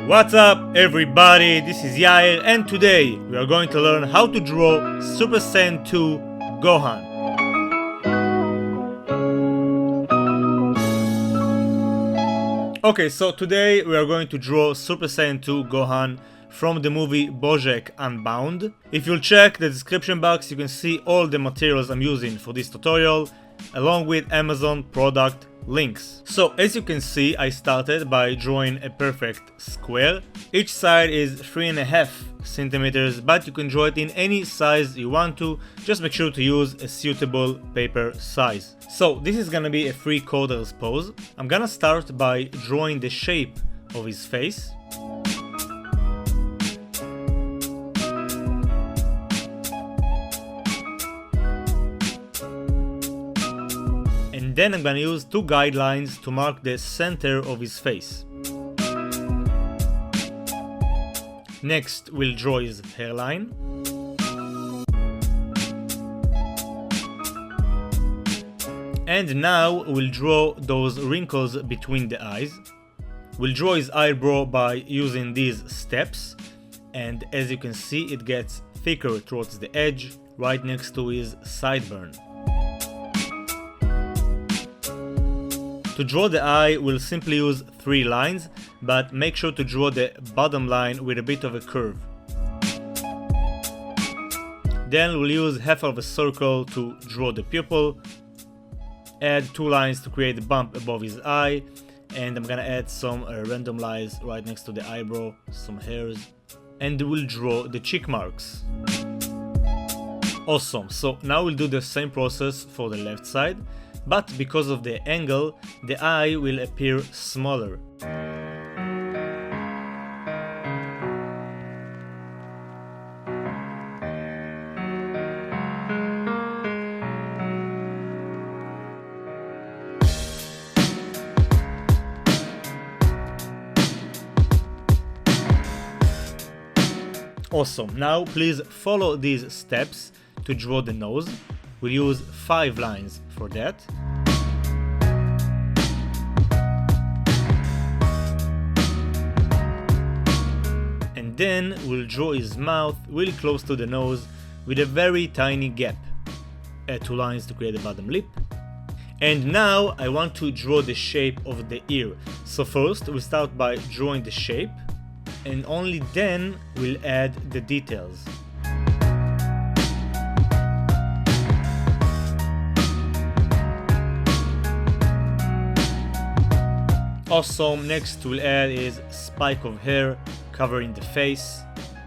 What's up everybody, this is Yair and today we are going to learn how to draw Super Saiyan 2 Gohan. Okay, so today we are going to draw Super Saiyan 2 Gohan from the movie BoJack Unbound. If you'll check the description box, you can see all the materials I'm using for this tutorial, along with Amazon product links. So as you can see, I started by drawing a perfect square. Each side is 3.5 centimeters, but you can draw it in any size you want to. Just make sure to use a suitable paper size. So this is gonna be a 3/4 pose. I'm gonna start by drawing the shape of his face. And then I'm gonna use two guidelines to mark the center of his face. Next, we'll draw his hairline. And now we'll draw those wrinkles between the eyes. We'll draw his eyebrow by using these steps. And as you can see, it gets thicker towards the edge, right next to his sideburn. To draw the eye, we'll simply use 3 lines, but make sure to draw the bottom line with a bit of a curve. Then we'll use half of a circle to draw the pupil, add 2 lines to create a bump above his eye, and I'm gonna add some random lines right next to the eyebrow, some hairs, and we'll draw the cheek marks. Awesome, so now we'll do the same process for the left side. But because of the angle, the eye will appear smaller. Awesome, now please follow these steps to draw the nose. We'll use 5 lines for that. And then we'll draw his mouth really close to the nose with a very tiny gap. Add 2 lines to create a bottom lip. And now I want to draw the shape of the ear. So first we'll start by drawing the shape, and only then we'll add the details. Awesome, next we'll add is spike of hair covering the face.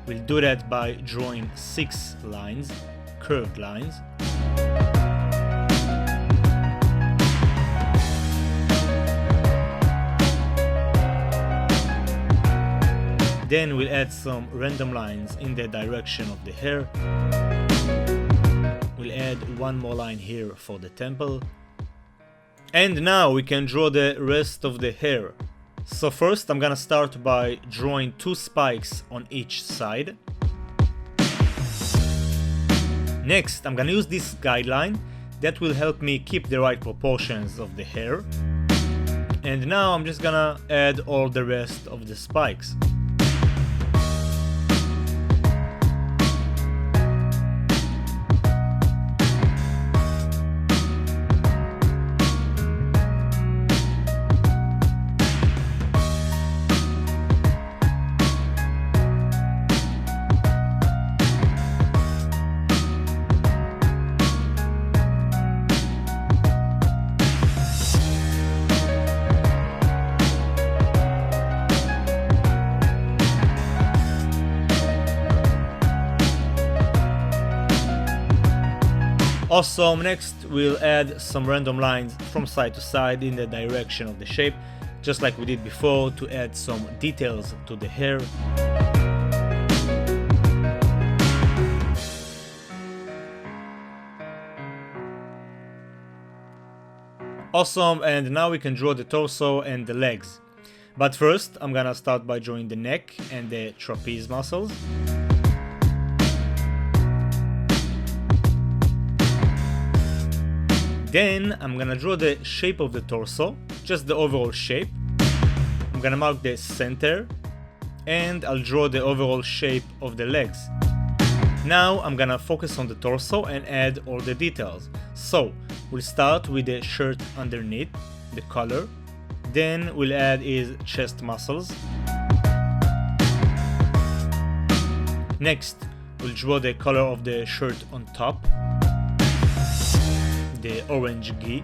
We'll do that by drawing 6 lines, curved lines. Then we'll add some random lines in the direction of the hair. We'll add 1 more line here for the temple. And now we can draw the rest of the hair. So first I'm gonna start by drawing 2 spikes on each side. Next I'm gonna use this guideline that will help me keep the right proportions of the hair. And now I'm just gonna add all the rest of the spikes. Awesome, next we'll add some random lines from side to side in the direction of the shape, just like we did before, to add some details to the hair. Awesome, and now we can draw the torso and the legs. But first, I'm gonna start by drawing the neck and the trapeze muscles. Then I'm gonna draw the shape of the torso, just the overall shape. I'm gonna mark the center and I'll draw the overall shape of the legs. Now I'm gonna focus on the torso and add all the details. So we'll start with the shirt underneath, the color, then we'll add his chest muscles. Next, we'll draw the color of the shirt on top, the orange gi.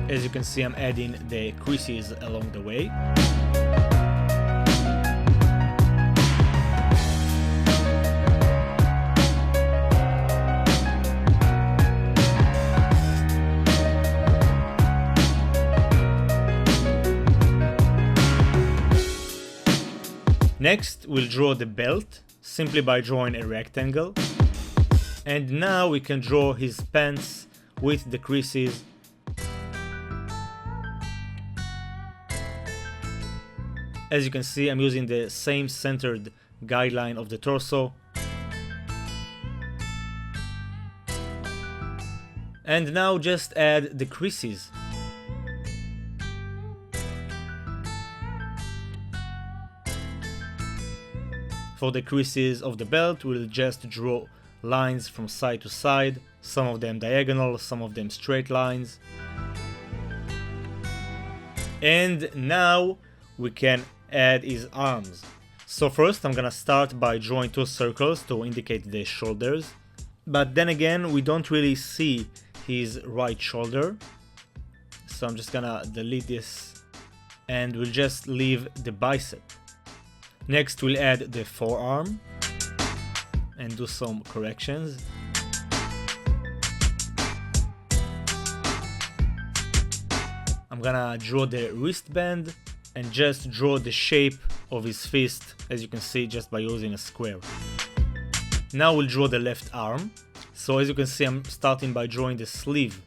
As you can see, I'm adding the creases along the way. Next, we'll draw the belt simply by drawing a rectangle. And now we can draw his pants with the creases. As you can see, I'm using the same centered guideline of the torso. And now just add the creases. For the creases of the belt, we'll just draw lines from side to side, some of them diagonal, some of them straight lines. And now we can add his arms. So first I'm gonna start by drawing two circles to indicate the shoulders, but then again we don't really see his right shoulder, so I'm just gonna delete this and we'll just leave the bicep. Next we'll add the forearm and do some corrections. I'm gonna draw the wristband and just draw the shape of his fist, as you can see, just by using a square. Now we'll draw the left arm. So as you can see, I'm starting by drawing the sleeve.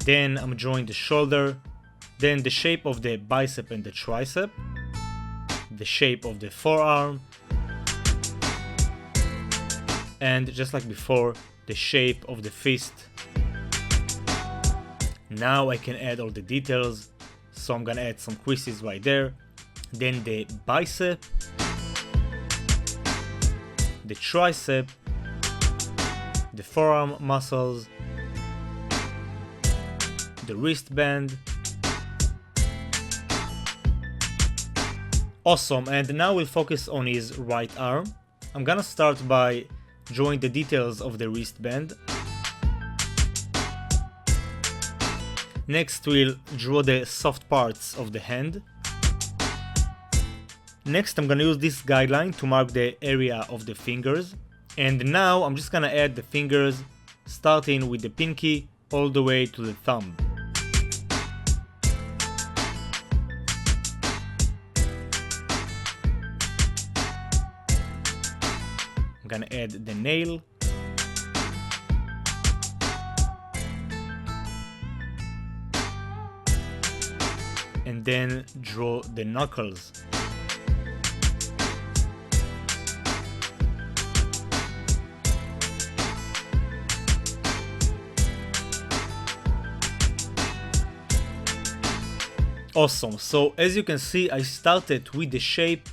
Then I'm drawing the shoulder, then the shape of the bicep and the tricep, the shape of the forearm, and just like before, the shape of the fist. Now I can add all the details, so I'm gonna add some creases right there, then the bicep, the tricep, the forearm muscles, the wristband. Awesome, and now we'll focus on his right arm. I'm gonna start by drawing the details of the wristband. Next we'll draw the soft parts of the hand. Next I'm gonna use this guideline to mark the area of the fingers. And now I'm just gonna add the fingers, starting with the pinky all the way to the thumb. I'm gonna add the nail. And then draw the knuckles. Awesome, so as you can see, I started with the shape,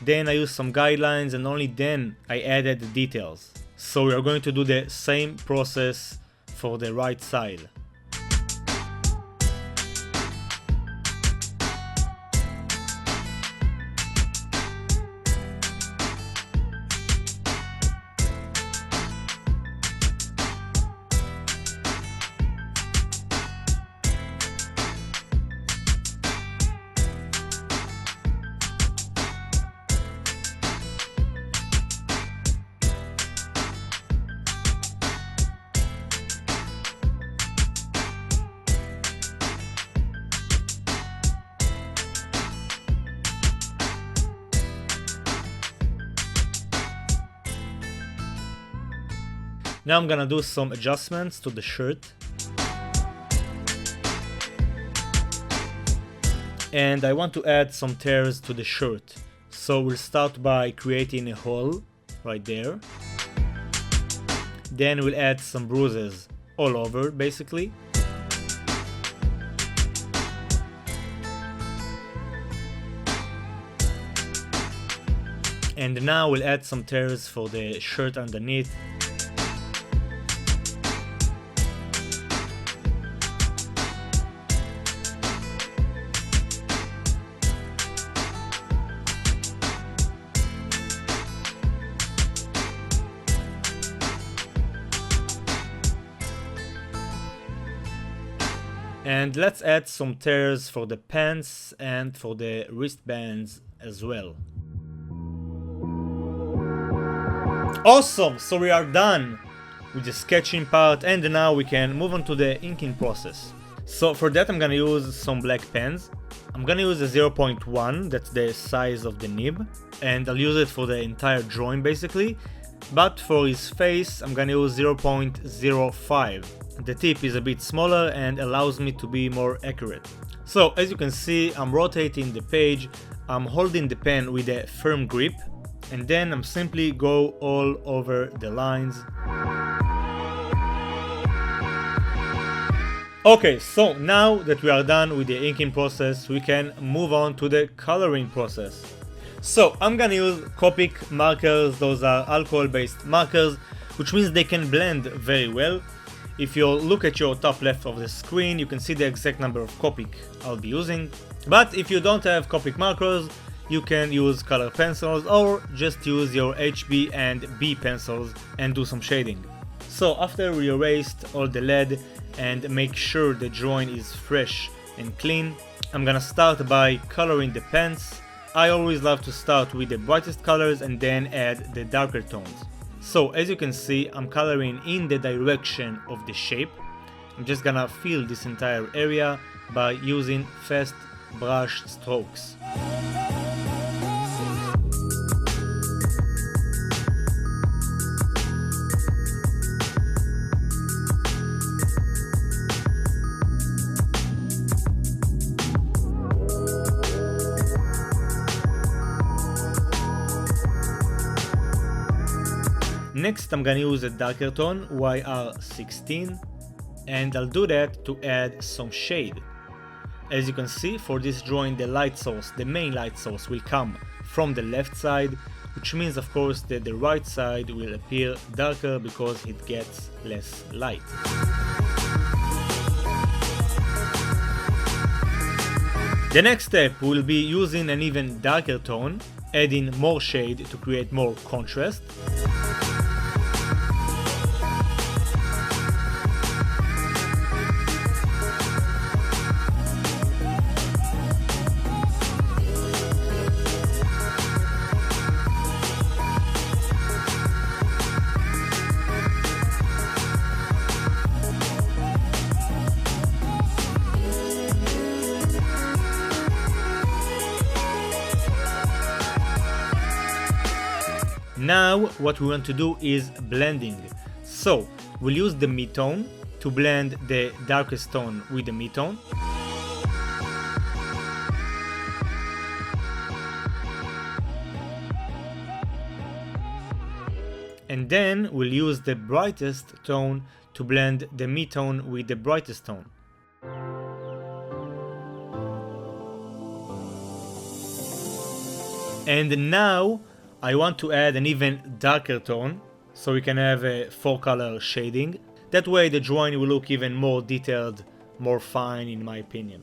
then I used some guidelines, and only then I added the details. So we are going to do the same process for the right side. Now I'm gonna do some adjustments to the shirt. And I want to add some tears to the shirt. So we'll start by creating a hole right there. Then we'll add some bruises all over basically. And now we'll add some tears for the shirt underneath. And let's add some tears for the pants and for the wristbands as well. Awesome! So we are done with the sketching part, and now we can move on to the inking process. So for that I'm gonna use some black pens. I'm gonna use a 0.1, that's the size of the nib, and I'll use it for the entire drawing basically. But for his face I'm gonna use 0.05. The tip is a bit smaller and allows me to be more accurate. So as you can see, I'm rotating the page, I'm holding the pen with a firm grip, and then I'm simply go all over the lines. Okay, so now that we are done with the inking process, we can move on to the coloring process. So I'm gonna use Copic markers. Those are alcohol-based markers, which means they can blend very well. If you look at your top left of the screen, you can see the exact number of Copic I'll be using. But if you don't have Copic markers, you can use color pencils or just use your HB and B pencils and do some shading. So after we erased all the lead and make sure the drawing is fresh and clean, I'm gonna start by coloring the pants. I always love to start with the brightest colors and then add the darker tones. So as you can see, I'm coloring in the direction of the shape. I'm just gonna fill this entire area by using fast brush strokes. Next I'm gonna use a darker tone, YR16, and I'll do that to add some shade. As you can see, for this drawing the light source, the main light source, will come from the left side, which means of course that the right side will appear darker because it gets less light. The next step will be using an even darker tone, adding more shade to create more contrast. Now what we want to do is blending. So we'll use the mid-tone to blend the darkest tone with the mid-tone. And then we'll use the brightest tone to blend the mid-tone with the brightest tone. And now I want to add an even darker tone, so we can have a 4-color shading. That way the drawing will look even more detailed, more fine in my opinion.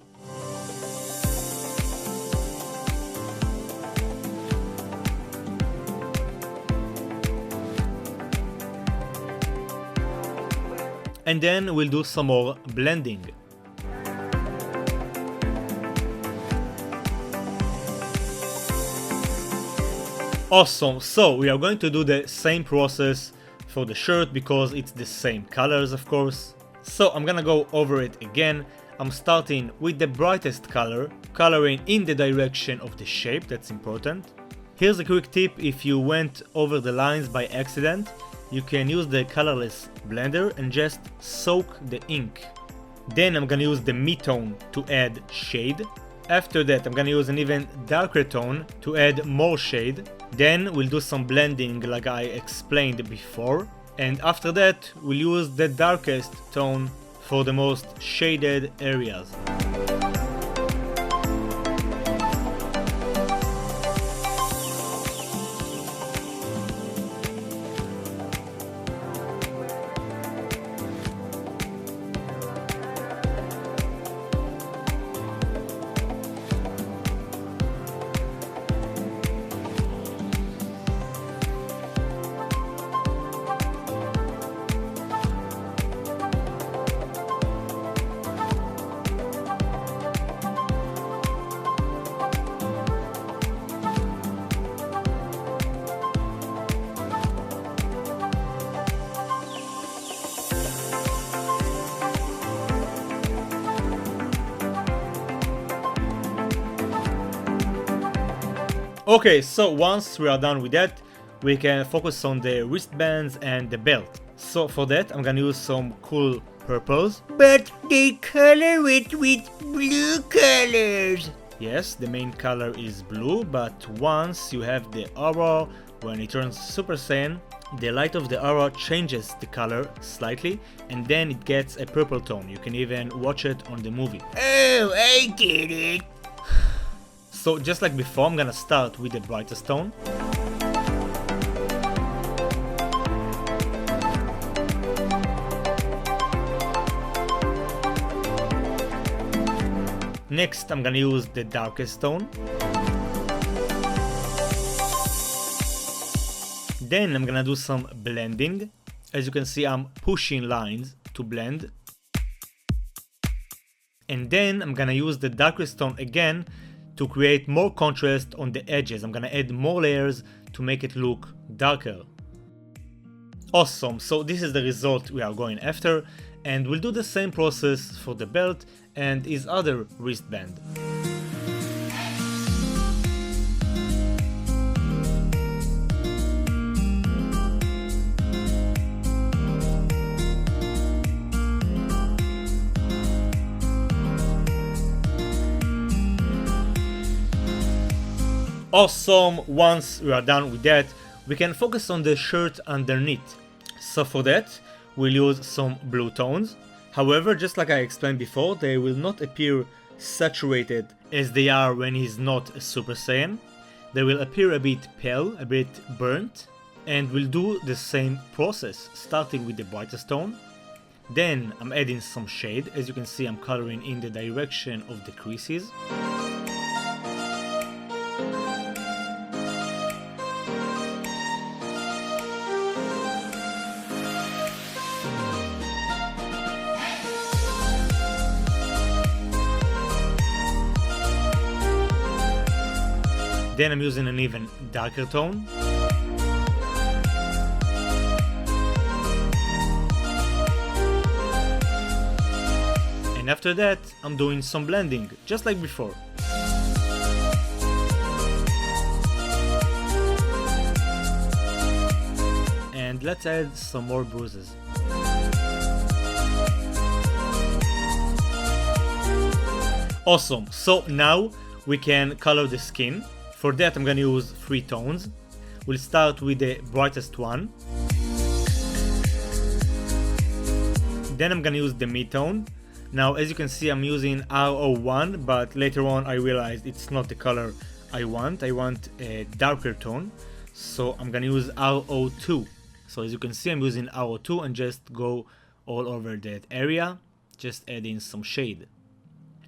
And then we'll do some more blending. Awesome, so we are going to do the same process for the shirt because it's the same colors of course. So I'm gonna go over it again. I'm starting with the brightest color, coloring in the direction of the shape, that's important. Here's a quick tip: if you went over the lines by accident, you can use the colorless blender and just soak the ink. Then I'm gonna use the mid-tone to add shade. After that I'm gonna use an even darker tone to add more shade. Then we'll do some blending like I explained before. And after that we'll use the darkest tone for the most shaded areas. Okay, so once we are done with that, we can focus on the wristbands and the belt. So for that, I'm gonna use some cool purples. But they color it with blue colors. Yes, the main color is blue, but once you have the aura, when it turns Super Saiyan, the light of the aura changes the color slightly, and then it gets a purple tone. You can even watch it on the movie. Oh, I get it. So just like before, I'm gonna start with the brightest tone. Next, I'm gonna use the darkest tone. Then I'm gonna do some blending. As you can see, I'm pushing lines to blend. And then I'm gonna use the darkest tone again to create more contrast on the edges. I'm gonna add more layers to make it look darker. Awesome, so this is the result we are going after, and we'll do the same process for the belt and his other wristband. Awesome, once we are done with that, we can focus on the shirt underneath. So for that, we'll use some blue tones. However, just like I explained before, they will not appear saturated as they are when he's not a Super Saiyan. They will appear a bit pale, a bit burnt, and we'll do the same process, starting with the brightest tone. Then I'm adding some shade. As you can see, I'm coloring in the direction of the creases. Then I'm using an even darker tone. And after that, I'm doing some blending, just like before. And let's add some more bruises. Awesome, so now we can color the skin. For that, I'm gonna use 3 tones. We'll start with the brightest one. Then I'm gonna use the mid-tone. Now, as you can see, I'm using R01, but later on I realized it's not the color I want. I want a darker tone, so I'm gonna use R02. So as you can see, I'm using R02 and just go all over that area, just adding some shade.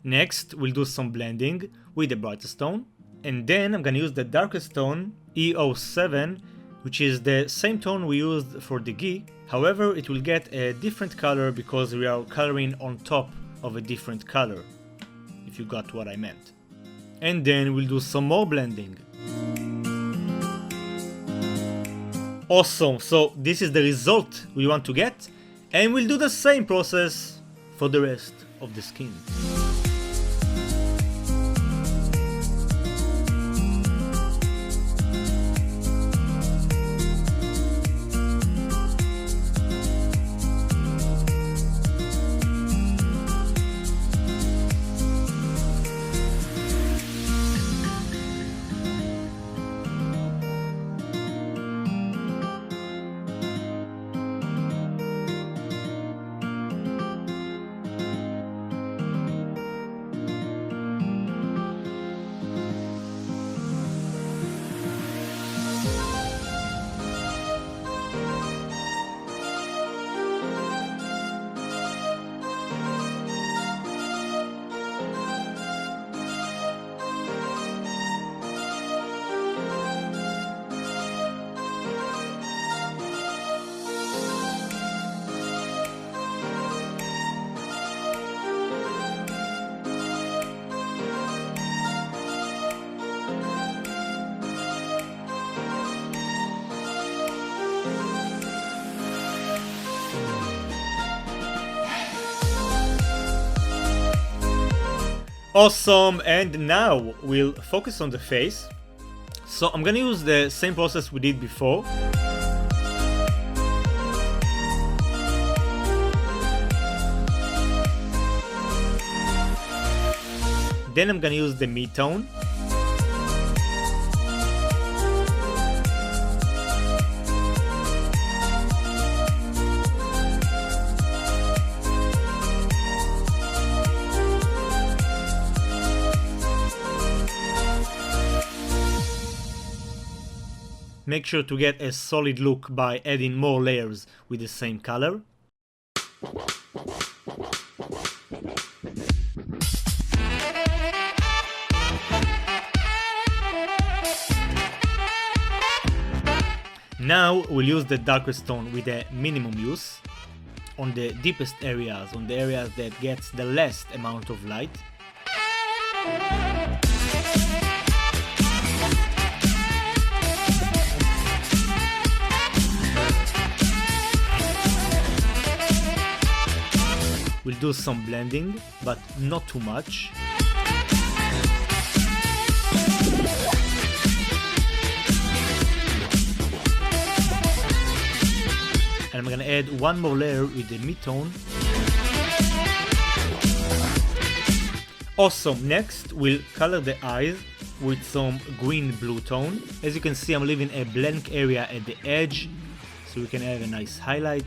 Next, we'll do some blending with the brightest tone. And then I'm gonna use the darkest tone, E07, which is the same tone we used for the gi. However, it will get a different color because we are coloring on top of a different color, if you got what I meant. And then we'll do some more blending. Awesome, so this is the result we want to get, and we'll do the same process for the rest of the skin. Awesome, and now we'll focus on the face. So I'm gonna use the same process we did before. Then I'm gonna use the mid-tone. Make sure to get a solid look by adding more layers with the same color. Now we'll use the darkest tone with the minimum use on the deepest areas, on the areas that gets the least amount of light. We'll do some blending, but not too much. And I'm gonna add one more layer with the mid-tone. Awesome, next we'll color the eyes with some green-blue tone. As you can see, I'm leaving a blank area at the edge, so we can add a nice highlight.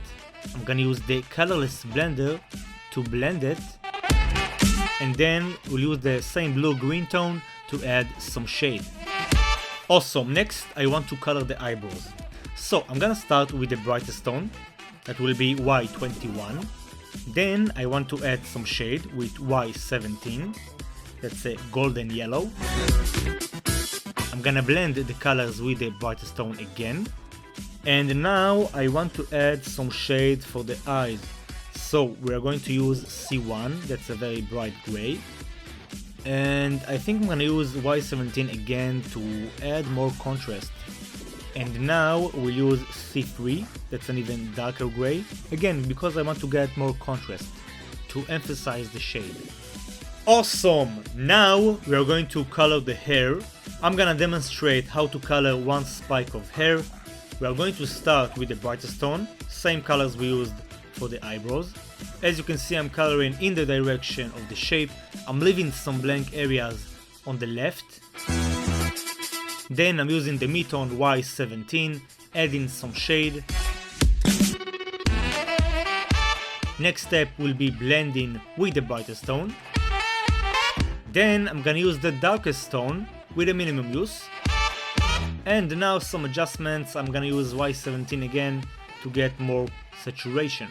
I'm gonna use the colorless blender to blend it, and then we'll use the same blue-green tone to add some shade. Awesome, next I want to color the eyebrows. So I'm gonna start with the brightest tone, that will be Y21. Then I want to add some shade with Y17, that's a golden yellow. I'm gonna blend the colors with the brightest tone again. And now I want to add some shade for the eyes. So we are going to use C1, that's a very bright gray. And I think I'm gonna use Y17 again to add more contrast. And now we'll use C3, that's an even darker gray, again because I want to get more contrast, to emphasize the shade. Awesome! Now we are going to color the hair. I'm gonna demonstrate how to color one spike of hair. We are going to start with the brightest tone, same colors we used for the eyebrows. As you can see, I'm coloring in the direction of the shape. I'm leaving some blank areas on the left. Then I'm using the mid-tone Y17, adding some shade. Next step will be blending with the brightest tone. Then I'm gonna use the darkest tone with a minimum use. And now some adjustments. I'm gonna use Y17 again to get more saturation.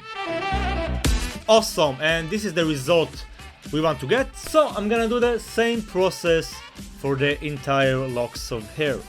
Awesome, and this is the result we want to get. So I'm gonna do the same process for the entire locks of hair.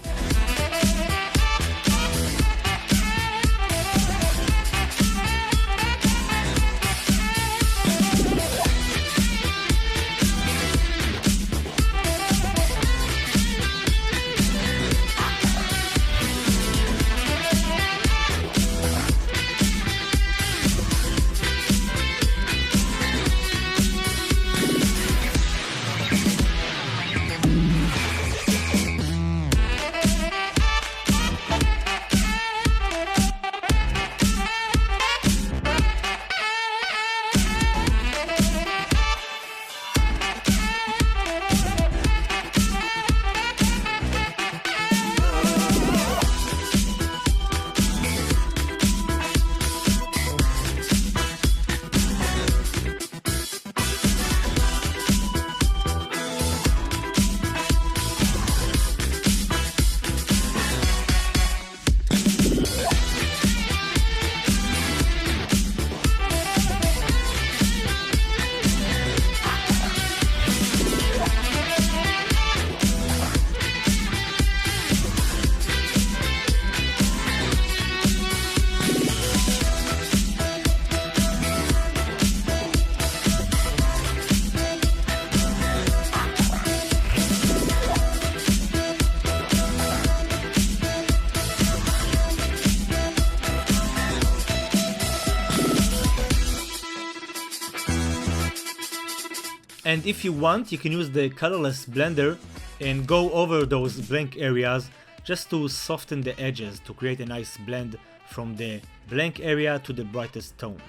And if you want, you can use the colorless blender and go over those blank areas just to soften the edges to create a nice blend from the blank area to the brightest tone.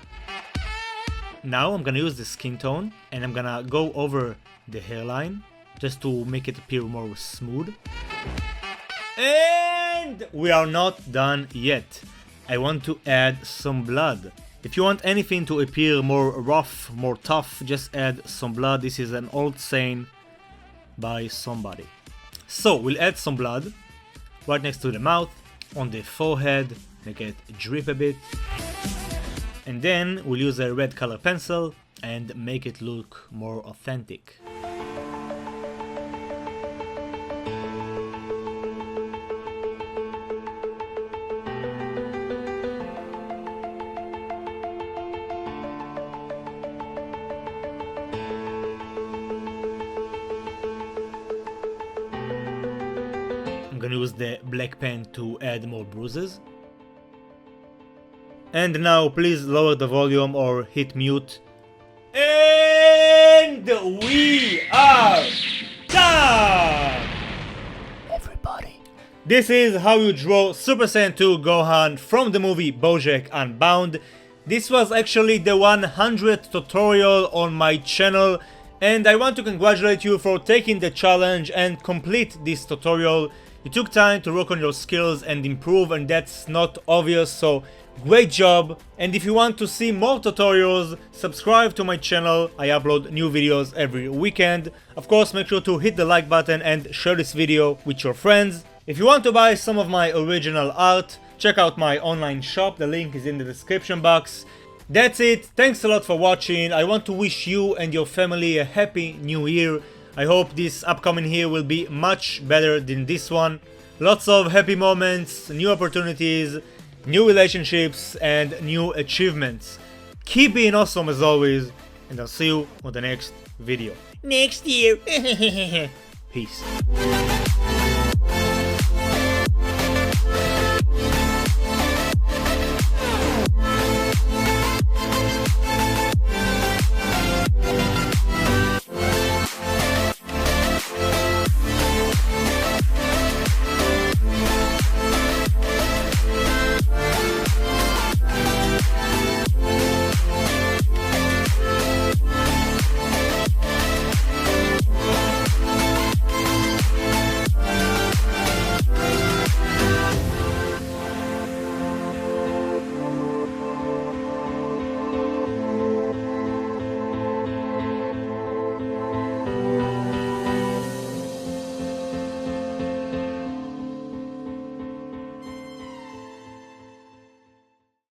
Now I'm gonna use the skin tone and I'm gonna go over the hairline just to make it appear more smooth. And we are not done yet. I want to add some blood. If you want anything to appear more rough, more tough, just add some blood. This is an old saying by somebody. So we'll add some blood right next to the mouth, on the forehead, make it drip a bit. And then we'll use a red color pencil and make it look more authentic. I'm gonna use the black pen to add more bruises. And now please lower the volume or hit mute. And we are done! Everybody. This is how you draw Super Saiyan 2 Gohan from the movie BoJack Unbound. This was actually the 100th tutorial on my channel, and I want to congratulate you for taking the challenge and complete this tutorial. You took time to work on your skills and improve, and that's not obvious, so great job. And if you want to see more tutorials, subscribe to my channel. I upload new videos every weekend. Of course, make sure to hit the like button and share this video with your friends. If you want to buy some of my original art, check out my online shop. The link is in the description box. That's it. Thanks a lot for watching. I want to wish you and your family a happy new year. I hope this upcoming year will be much better than this one. Lots of happy moments, new opportunities, new relationships, and new achievements. Keep being awesome as always, and I'll see you on the next video. Next year. Peace.